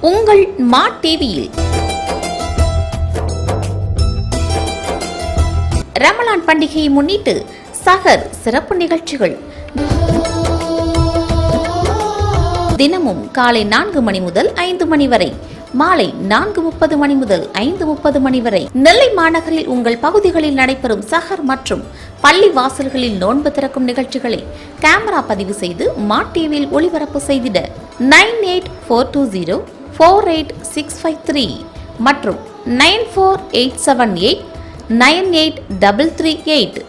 உங்கள் மா டிவியில். ரமலான் பண்டிகையை முன்னிட்டு சஹர் சிறப்பு நிகழ்ச்சிகள் தினமும் காலை 4 மணி முதல் 5 மணி வரை, மாலை 4:30 மணி முதல் 5:30 மணி வரை நெல்லை மாநகரில் உங்கள் பகுதிகளில் நடைபெறும் சஹர் மற்றும் பள்ளி வாசல்களில் நோன்பு திறக்கும் நிகழ்ச்சிகளை கேமரா பதிவு செய்து மா டிவியில் ஒளிபரப்பு செய்திட 9842048653 மற்றும் 9487898338.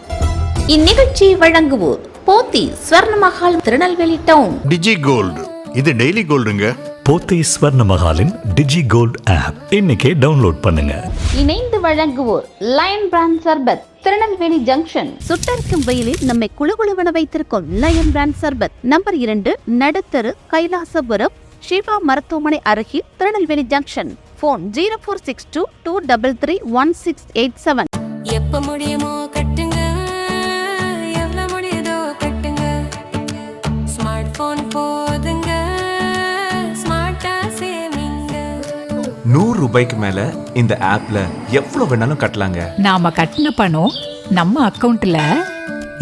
இந்நிகழ்ச்சியை வழங்குவோர் போத்தி ஸ்வர்ணமஹால் திருநெல்வேலி டவுன். டிஜி கோல்டு, இது டெய்லி கோல்டுங்க. போத்தி ஸ்வர்ணமஹாலின் டிஜி கோல்ட் ஆப் இன்னைக்கே டவுன்லோட் பண்ணுங்க. இணைந்து வழங்குவோர் லயன் பிராண்ட் சர்பத், திருநெல்வேலி ஜங்ஷன். சுட்டரிக்கும் வெயிலில் நம்மை குளுகுளுவென வைத்திருக்கும் லயன் பிராண்ட் சர்பத். நம்பர் 2, நடுத்தரு, கைலாசபுரம், ஷிவா மருத்துவமனை அருகில், திருநெல்வேலி ஜங்ஷன். போன் 0462233167. எப்ப முடியுமோ கட்டுங்க, எவ்வளவு முடியுதோ கட்டுங்க. ஸ்மார்ட் போன் போதுங்க, ஸ்மார்ட்டா சேவிங்க. 100 ரூபாய்க்கு மேல இந்த ஆப்ல எவ்வளவு வேணாலும் கட்டலாங்க. நாம கட்டின பணம் நம்ம அக்கவுண்ட்ல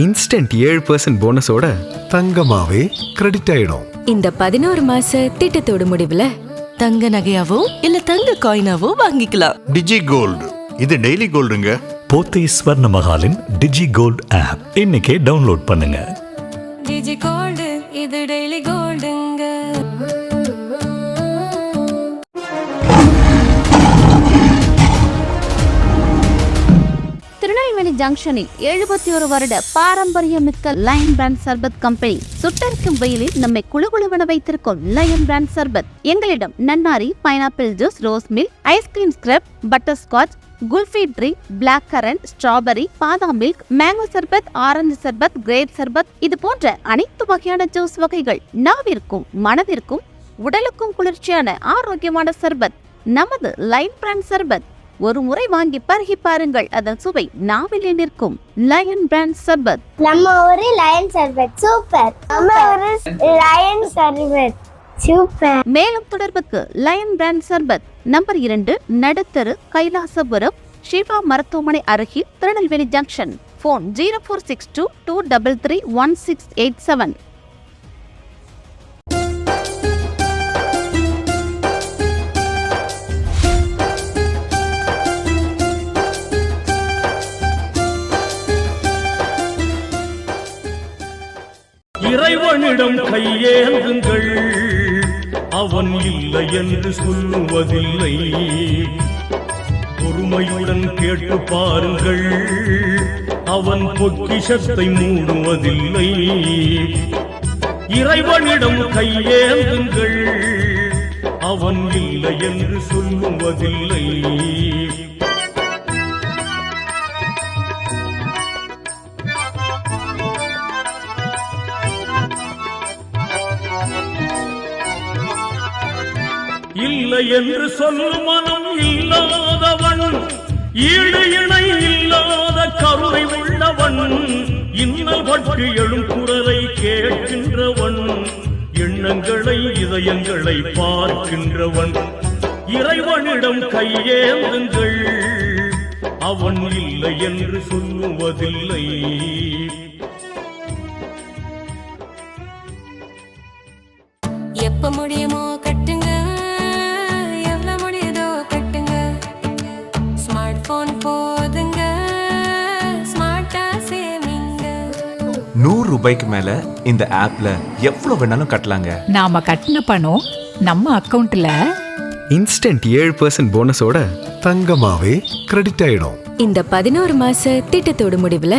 இன்ஸ்டன்ட் 7% போனஸோட தங்கமாவே கிரெடிட் ஆயிடும். இந்த 11 மாச திட்டத்தோட முடிவுல தங்க நகையாவோ இல்ல தங்க காயினாவோ வாங்கிக்கலாம். டிஜி கோல்டு, இது டெய்லி கோல்டுங்க. போத்தி ஸ்வர்ணமஹாலின் டிஜி கோல்ட் ஆப் இன்னைக்கே டவுன்லோட் பண்ணுங்க. டிஜி கோல்டு, இது டெய்லி கோல்டுங்க. திருநெல்வேலி ஜங்ஷனில் 71 வருட பாரம்பரியமிக்க லயன் பிராண்ட் சர்பத் கம்பெனி. சுட்டரிக்கும் வெயிலில் நம்மை குளுகுளுவென வைத்திருக்கும் லயன் பிராண்ட் சர்பத். எங்களிடம் நன்னாரி, pineapple juice, rose milk, ice cream scrub, butter scotch, kulfi drink, black current, strawberry, பாதாம் மில்க், மேங்கோ சர்பத், ஆரஞ்சு சர்பத், கிரேப் சர்பத், இது போன்ற அனைத்து வகையான ஜூஸ் வகைகள். நாவிற்கும் மனதிற்கும் உடலுக்கும் குளிர்ச்சியான ஆரோக்கியமான சர்பத் நமது லயன் பிராண்ட் சர்பத். ஒரு முறை வாங்கி பருகி பாருங்கள், அதன் சுவை நாவிலே நிற்கும். லயன் பிராண்ட் சர்பத். நம்ம ஒரு லயன் சர்பத் சூப்பர். நம்ம ஒரு லயன் சர்பத் சூப்பர். மேலும் தொடர்புக்கு லயன் பிராண்ட் சர்பத். நம்பர் 2, நடுத்தரு, கைலாசபுரம், ஷிவா மருத்துவமனை அருகில், திருநெல்வேலி ஜங்ஷன். போன் 0462233167. இறைவனிடம் கையேந்துங்கள், அவன் இல்லை என்று சொல்லுவதில்லை. பொறுமையுடன் கேட்டு பாருங்கள், அவன் பொக்கிஷத்தை மூடுவதில்லை. இறைவனிடம் கையேந்துங்கள், அவன் இல்லை என்று சொல்லுவதில்லை. இல்லை என்று சொல்லும் மனம் இல்லாதவன், ஈடு இணை இல்லாத கருணை உள்ளவன், இன்னல் பட்டு எழும் குரலை கேட்கின்றவன், எண்ணங்களை இதயங்களை பார்க்கின்றவன். இறைவனிடம் கையேந்துங்கள், அவன் இல்லை என்று சொல்லுவதில்லை. எப்ப முடியுமோ கட்டுங்க, எவ்வளவு முடியுதோ கட்டுங்க. ஸ்மார்ட் போன் போதுங்க, ஸ்மார்ட்டா சேவிங்க. 100 ரூபாய்க்கு மேல இந்த ஆப்ல எவ்வளவு வேணாலும் கட்டலாங்க. நாம கட்டின பணம் நம்ம அக்கவுண்ட்ல இன்ஸ்டன்ட் 7% போனஸோட தங்கமாவே கிரெடிட் ஆயிடும். இந்த 11 மாச திட்டத்தோட முடிவுல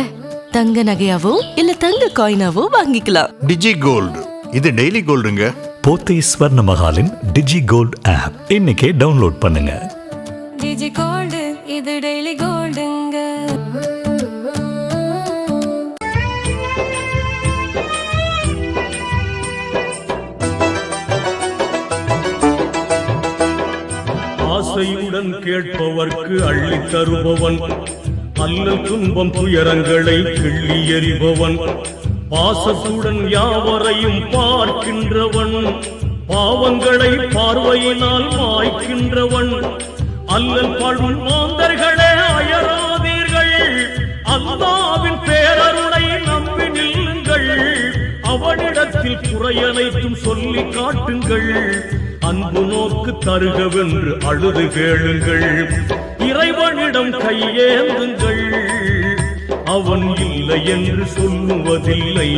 தங்க நகையாவோ இல்ல தங்க காயினாவோ வாங்கிக்கலாம். டிஜி கோல்டு, இது டெய்லி கோல்டுங்க. போத்தி ஸ்வர்ணமஹாலின் டிஜி கோல்ட் ஆப் இன்னைக்கே டவுன்லோட் பண்ணுங்க. டிஜி கோல்டு, இது டெய்லி கோல்டுங்க. ஆசையுடன் கேட்பவர்க்கு அள்ளி தருபவன், அல்லல் துன்பம் துயரங்களை கிள்ளி எறிபவன், பாசத்துடன் யாவரையும் பார்க்கின்றவன், பாவங்களை பார்வையினால் மாய்க்கின்றவன். அல்லல் படும் மாந்தர்களே அயராதீர்கள், அல்லாவின் பேரருளை நம்பி நில்லுங்கள். அவனிடத்தில் குறையனைத்தும் சொல்லி காட்டுங்கள். அன்பு நோக்கு தருகவென்று அழுது கேளுங்கள். இறைவனிடம் கையேந்துங்கள், அவன் இல்லை என்று சொல்லுவதில்லை.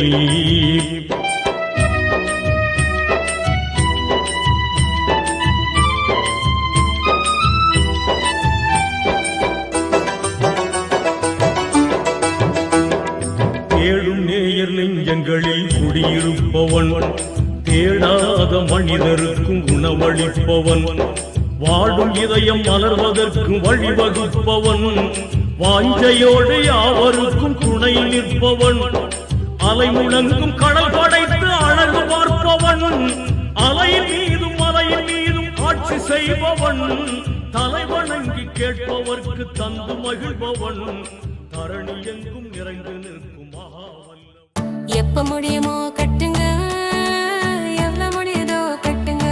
தேடும் நேயர் நெஞ்சங்களில் குடியிருப்பவன், தேடாத மனிதருக்கும் உணவளிப்பவன். வாடும் இதயம் மலர்வதற்கு வழிவகுப்பவன், வாஞ்சையோடு யாவருக்கும் துணை நிற்பவன். அலை முழங்கும் கடல் படைத்து அழகு பார்ப்பவன், அலையின் மீதும் மலையின் மீதும் ஆட்சி செய்பவன். தலைவணங்கி கேட்பவர்க்கு தந்து மகிழ்பவன், தரணி எங்கும் நிறைந்து நிற்கும் மகாவல்லவன். எப்ப முடியுமோ கட்டுங்க, எவ்வளவு முடியுதோ கட்டுங்க.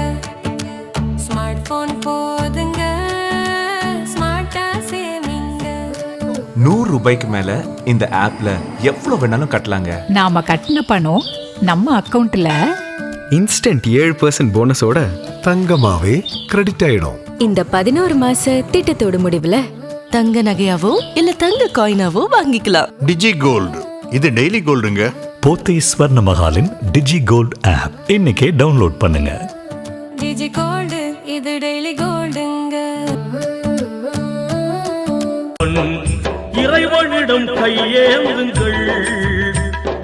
ஸ்மார்ட் போன் போதுங்க, ஸ்மார்ட்டா சேவிங்க. 100 ரூபாய்க்கு மேல இந்த ஆப்ல எவ்வளவு வேணாலும் கட்டலாங்க. நாம கட்டின பணம் நம்ம அக்கவுண்ட்ல இன்ஸ்டன்ட் 7% போனஸோட தங்கமாவே கிரெடிட் ஆயிடும். இந்த 11 மாச திட்டத்தோட முடிவுல தங்க நகையாவோ இல்ல தங்க காயினாவோ வாங்கிக்கலாம். டிஜி கோல்டு, இது டெய்லி கோல்டுங்க. போத்தி ஸ்வர்ண மகாலின் டிஜி கோல்ட் ஆப் இன்னைக்கே டவுன்லோட் பண்ணுங்க. டிஜி கோல்டு, இது டெய்லி கோல்டுங்க. இறைவனிடம் கையேந்துங்கள்,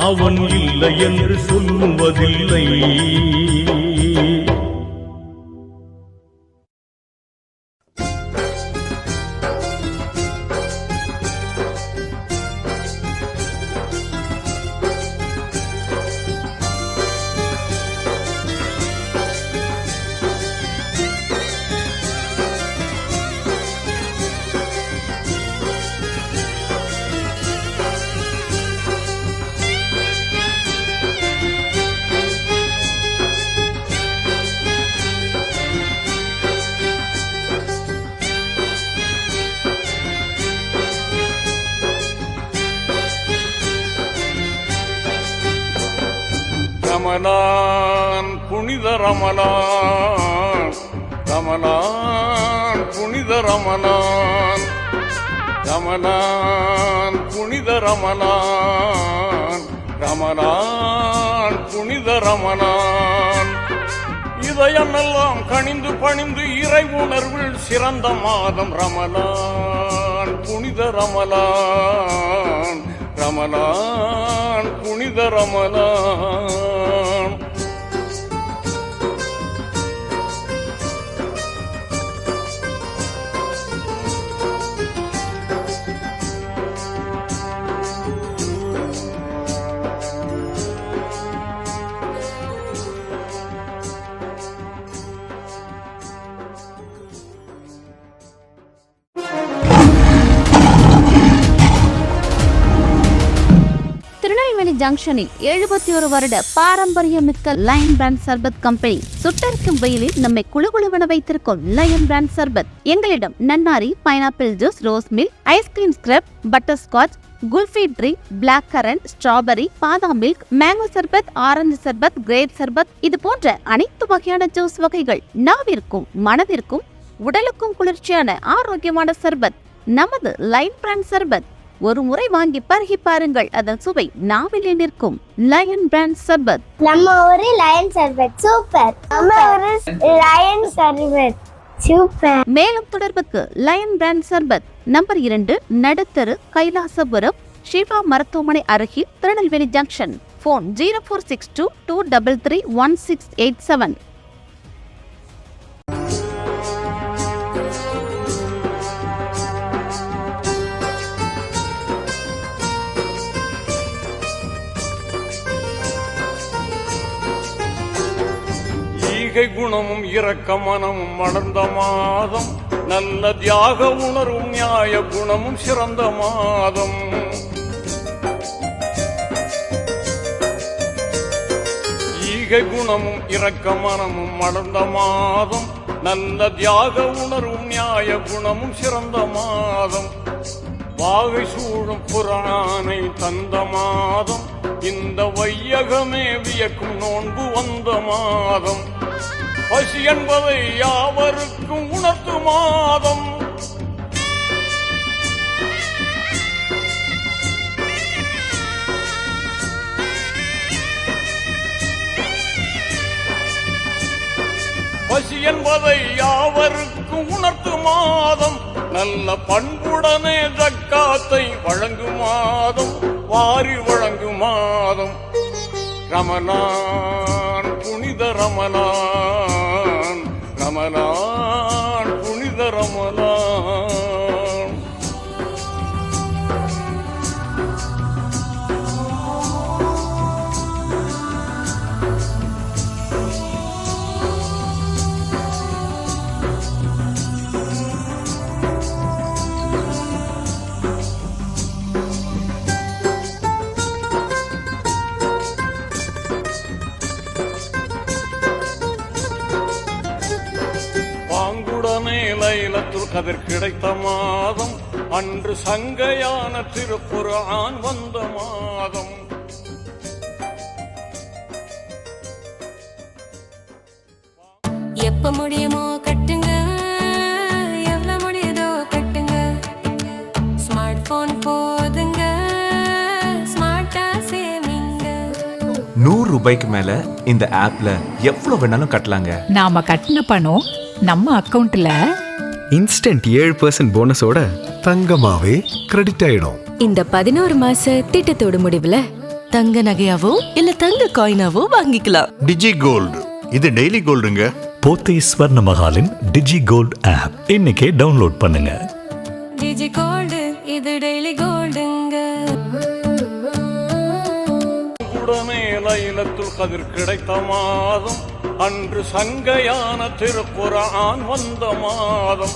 அவன் இல்லை என்று சொல்லுவதில்லை. ரமலான் புனித ரமலான், ரமலான் புனித ரமலான், ரமலான் புனித ரமலான், ரமலான் புனித ரமலான். இதயமெல்லாம் கனிந்து பணிந்து இறை உணர்வில் சிறந்த மாதம் ரமலான் புனித ரமலான், ரமலான் புனித ரமலான். திருநெல்வேலி ஜங்ஷனில் 71 வருட பாரம்பரியமிக்க லயன் பிராண்ட் சர்பத் கம்பெனி சுட்டரிக்கும் வெயிலில் நம்மை குளுகுளுவென வைத்திருக்கும் லயன் பிராண்ட் சர்பத். எங்களிடம் நன்னாரி, pineapple juice, rose milk, ice cream scrub, butter scotch, kulfi drink, black current, strawberry, பாதாம் மில்க், மேங்கோ சர்பத், ஆரஞ்சு சர்பத், கிரேப் சர்பத், இது போன்ற அனைத்து வகையான ஜூஸ் வகைகள் நாவிற்கும் மனதிற்கும் உடலுக்கும் குளிர்ச்சியான ஆரோக்கியமான சர்பத் நமது லயன் பிராண்ட் சர்பத். ஒரு முறை வாங்கி பருகி பாருங்கள், அதன் சுவை நாவிலே நிற்கும். லயன் பிராண்ட் சர்பத். நம்ம ஒரு லயன் சர்பத் சூப்பர். நம்ம ஒரு லயன் சர்பத் சூப்பர். மேலும் தொடர்புக்கு லயன் பிராண்ட் சர்பத், நம்பர் 2, நடுத்தரு, கைலாசபுரம், ஷிவா மருத்துவமனை அருகில், திருநெல்வேலி ஜங்ஷன். போன் 0462 233 1687. குணமும் இரக்க மனமும் வளர்ந்த மாதம், நல்ல தியாக உணர்வும் நியாய குணமும் சிறந்த மாதம். ஈகை குணமும் இரக்க மனமும் மலர்ந்த மாதம், நல்ல தியாக உணர்வும் நியாய குணமும் சிறந்த மாதம், வாகை சூழும் புராணை தந்த மாதம், இந்த வையகமே வியக்கும் நோன்பு வந்த மாதம், பசி என்பதை யாவருக்கும் உணர்த்து மாதம், பசி என்பதை யாவருக்கும் உணர்த்து மாதம், நல்ல பண்புடனே ஜக்காத்தை வழங்கும் மாதம், வாரி வழங்கும் மாதம், ரமலான் புனித ரமலான், ரமலான் புனித ரமலான். பாங்குடனே லைலத்துல் கதிர் கிடைத்த மாதம், அன்று சங்கையான திருக்குர்ஆன் வந்த மாதம், எப்ப முடியுமோ கட்டுங்க, எவ்வளவு முடியுதோ கட்டுங்க, ஸ்மார்ட் போன் போதுங்க, ஸ்மார்ட்டா சேமிங்க. 100 ரூபாய்க்கு மேல இந்த ஆப்ல எவ்வளவு வேணாலும் கட்டலாங்க. நாம கட்டின பணம் நம்ம அக்கவுண்ட்ல இன்ஸ்டன்ட் 7% போனஸோட தங்கமாவே கிரெடிட் ஆயிடும். இந்த 11 மாச திட்டத்தோட முடிவுல தங்க நகையாவோ இல்ல தங்க காயினாவோ வாங்கிக்கலாம். டிஜி கோல்டு, இது டெய்லி கோல்டுங்க. போத்தி ஸ்வர்ண மஹாலின் டிஜி கோல்ட் ஆப் இன்னைக்கே டவுன்லோட் பண்ணுங்க. டிஜி கோல்டு இது டெய்லி கோல்டுங்க. உடனே லைலத்துல் கதிர் கிடைத்த மாதம், அன்று சங்கையான திருக்குர்ஆன் வந்த மாதம்,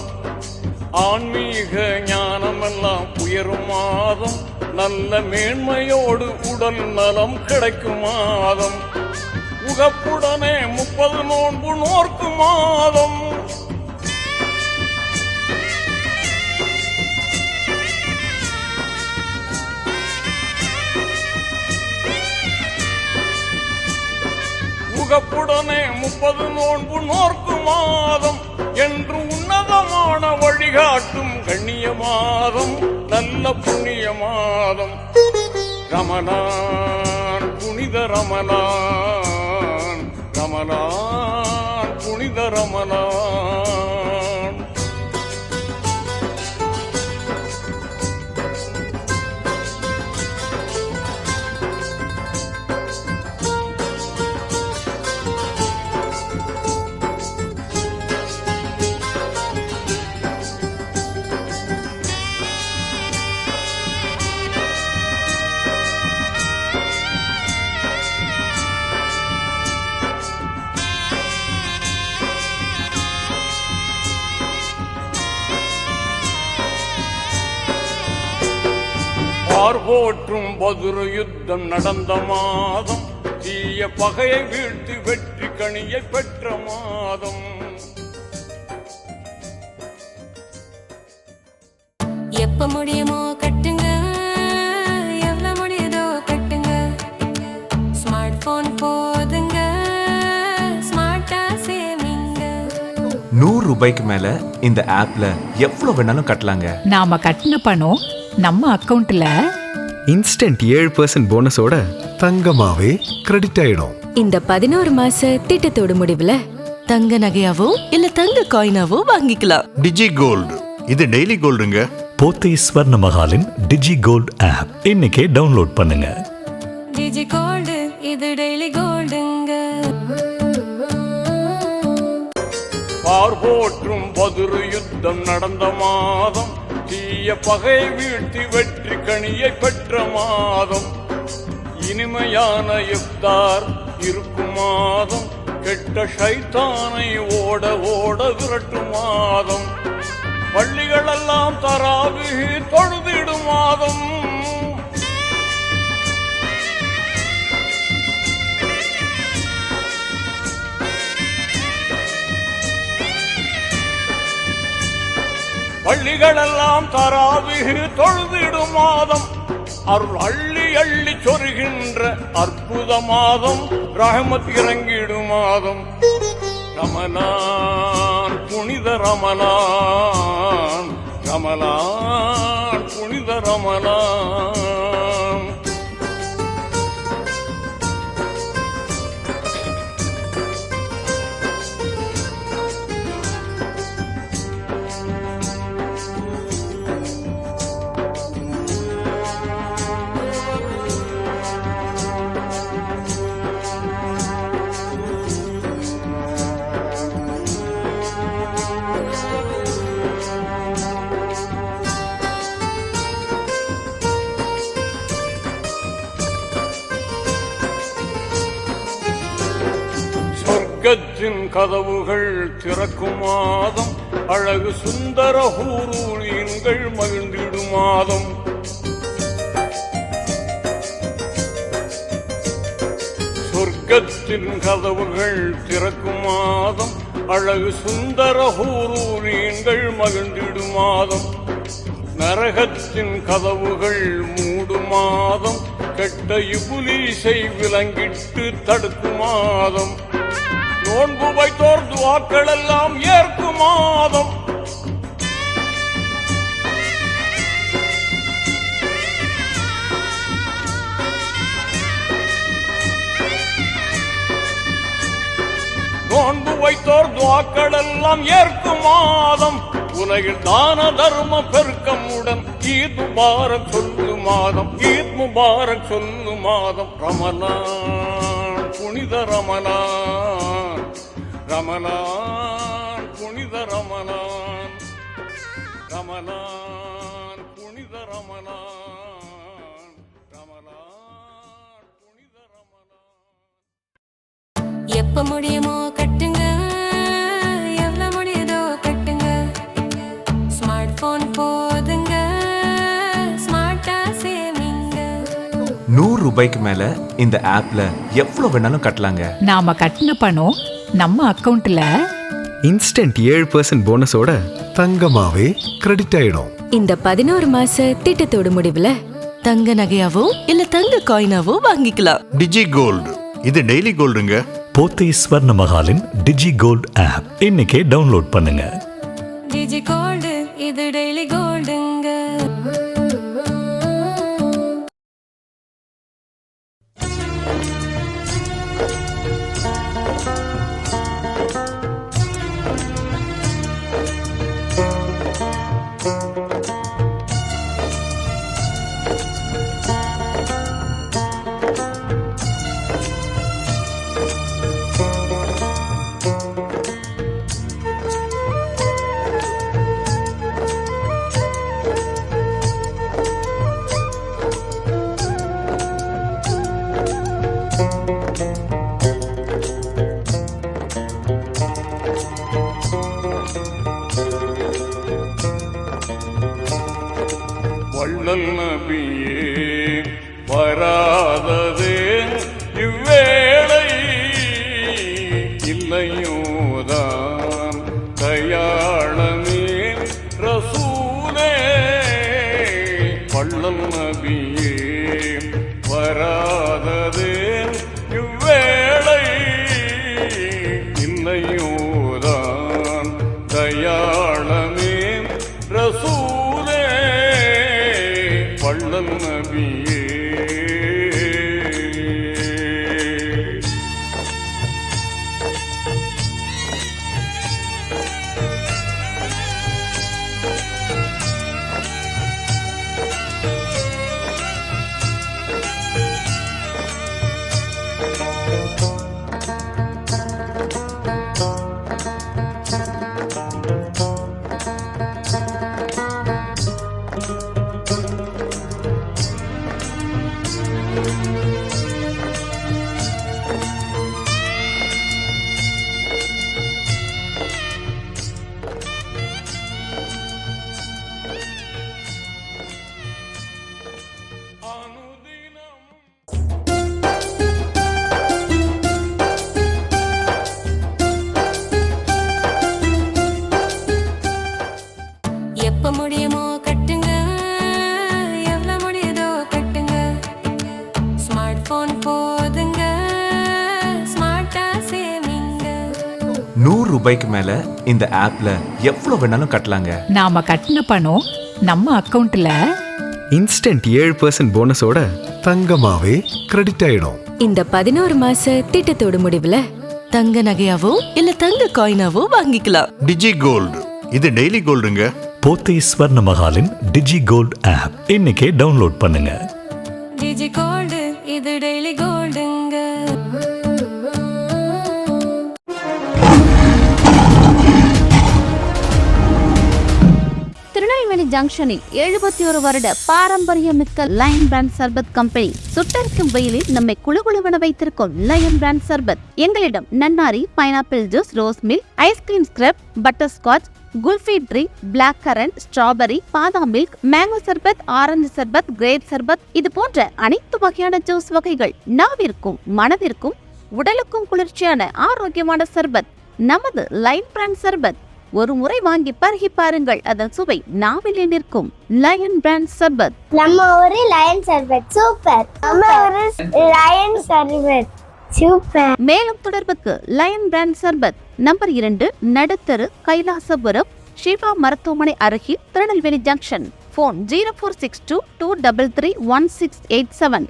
ஆன்மீக ஞானமெல்லாம் உயரும் மாதம், நல்ல மேன்மையோடு உடல் நலம் கிடைக்கும் மாதம், உகப்புடனே 30 நோன்பு நோர்க்கும் மாதம், உகப்புடனே 30 நோன்பு நோர்க்கும் மாதம், என்று உன்னதமான வழிகாட்டும் கண்ணிய மாதம், நல்ல புண்ணிய மாதம், ரமலான் புனித ரமலான், ரமலான் புனித ரமலான். போற்றும் பதுரு யுத்தம் நடந்த மாதம், தீய பகையை வீழ்த்தி வெற்றி கனியை பெற்ற மாதம், எப்ப முடியுமோ கட்டுங்க, எவ்வளவு முடியுதோ கட்டுங்க, ஸ்மார்ட் போன் போதுங்க, ஸ்மார்ட்டா சேமிங்க. 100 ரூபாய்க்கு மேல இந்த ஆப்ல எவ்வளவு வேணாலும் கட்டலாங்க. நாம கட்டின பணம் நம்ம அக்கவுண்ட்ல இன்ஸ்டன்ட் 7% போனஸோட தங்கமாவே கிரெடிட் ஆயிடும். இந்த 11 மாச திட்டத்தோட முடிவுல தங்க நகையாவோ இல்ல தங்க காயினாவோ வாங்கிக்கலாம். டிஜி கோல்டு, இது டெய்லி கோல்டுங்க. போத்தி ஸ்வர்ண மஹாலின் டிஜி கோல்ட் ஆப் இன்னைக்கே டவுன்லோட் பண்ணுங்க. டிஜி கோல்டு இது டெய்லி கோல்டுங்க. போற்றும் பதுரு யுத்தம் நடந்த மாதம், தீய பகை வீழ்த்தி வெற்றி கனியை பெற்ற மாதம், இனிமையான இஃப்தார் இருக்கும் மாதம், கெட்ட ஷைத்தானை ஓட ஓட விரட்டும் மாதம், பள்ளிகளெல்லாம் தராவிஹ் தொழுதிடும் மாதம், பள்ளிகளெல்லாம் தராவிகு தொழுதிடும் மாதம், அருள் அள்ளி அள்ளி சொருகின்ற அற்புத மாதம், ரஹமத் இறங்கிடும் மாதம். ரமலான் புனித ரமலான், ரமலான் புனித ரமலான். சொர்க்கத்தின் கதவுகள் திறக்கும் மாதம், அழகு சுந்தர ஹூரூலின்கள் மகிழ்ந்திடும் மாதம். சொர்க்கத்தின் கதவுகள் திறக்கும் மாதம், அழகு சுந்தர ஹூரூலின்கள் மகிழ்ந்திடும் மாதம். நரகத்தின் கதவுகள் மூடும் மாதம், கெட்ட இபுலீசை விலங்கிட்டு தடுக்கும் மாதம். நோன்பு வைத்தோர் துவாக்கள் எல்லாம் ஏற்கும் மாதம். நோன்பு வைத்தோர் துவாக்கள் எல்லாம் ஏற்கும் மாதம். உலகில் தான தர்ம பெருக்கமுடன் ஈத் முபாரக் சொல்லு மாதம், ஈத் முபாரக் சொல்லு மாதம். ரமலான் புனித ரமலான், ரமலான் புனித ரமலான், ரமலான் புனித ரமலான், ரமலான் புனித ரமலான். எப்ப முடியுமோ கட்டுங்க, எவ்வளவு முடியுதோ கட்டுங்க. ஸ்மார்ட் போன் போதுங்க, ஸ்மார்ட்டா சேவிங்க. 100 ரூபாய்க்கு மேல இந்த ஆப்ல எவ்வளவு வேணாலும் கட்டலாங்க. நாம கட்டின பணம் நம்ம அக்கவுண்ட்ல இன்ஸ்டன்ட் 7% போனஸோட தங்கமாவே கிரெடிட் ஆயிடும். இந்த 11 மாச திட்டத்தோட முடிவுல தங்க நகையாவோ இல்ல தங்க காயினாவோ வாங்கிக்கலாம். டிஜி கோல்டு, இது டெய்லி கோல்டுங்க. போத்தி ஸ்வர்ண மஹாலின் டிஜி கோல்ட் ஆப் இன்னைக்கே டவுன்லோட் பண்ணுங்க. டிஜி கோல்டு, இது டெய்லி கோல்டுங்க. வள்ளல் நபியே வராததே இவ்வேளை, இல்லையோதான் தயாளமே ரசூலே. வள்ளல் நபியே வராததே இவ்வேளை, இல்லையோதான் தயாளமே ரசூலே. வள்ளல் நபியே ரூபாய்க்கு மேல இந்த ஆப்ல எவ்வளவு வேணாலும் கட்டலாங்க. நாம கட்டின பணம் நம்ம அக்கவுண்ட்ல இன்ஸ்டன்ட் 7% போனஸோட தங்கமாவே கிரெடிட் ஆயிடும். இந்த 11 மாச திட்டத்தோட முடிவுல தங்க நகையாவோ இல்ல தங்க காயினாவோ வாங்கிக்கலாம். டிஜி கோல்டு இது டெய்லி கோல்டுங்க. போத்தி ஸ்வர்ண மகாலின் டிஜி கோல்ட் ஆப் இன்னைக்கே டவுன்லோட் பண்ணுங்க. டிஜி கோல்டு இது டெய்லி கோல்டுங்க. திருநெல்வேலி ஜங்ஷனில் 71 வருட பாரம்பரியமிக்க லயன் பிராண்ட் சர்பத் கம்பெனி சுட்டரிக்கும் வெயிலில் நம்மை குளுகுளுவென வைத்திருக்கும் லயன் பிராண்ட் சர்பத். எங்களிடம் நன்னாரி, pineapple juice, rose milk, ice cream scrub, butter scotch, kulfi drink, black current, strawberry, பாதாம் மில்க், மேங்கோ சர்பத், ஆரஞ்சு சர்பத், கிரேப் சர்பத் இது போன்ற அனைத்து வகையான ஜூஸ் வகைகள் நாவிற்கும் மனதிற்கும் உடலுக்கும் குளிர்ச்சியான ஆரோக்கியமான சர்பத் நமது லயன் பிராண்ட் சர்பத். ஒரு முறை வாங்கி பருகி பாருங்கள், அதன் சுவை நாவிலே நிற்கும். லயன் பிராண்ட் சர்பத். நம்ம ஒரு லயன் சர்பத் சூப்பர். நம்ம ஒரு லயன் சர்பத் சூப்பர். மேலும் தொடர்புக்கு லயன் பிராண்ட் சர்பத் நம்பர் 2 நடுத்தரு, கைலாசபுரம், ஷிவா மருத்துவமனை அருகில், திருநெல்வேலி ஜங்ஷன். போன் 0462 233 1687.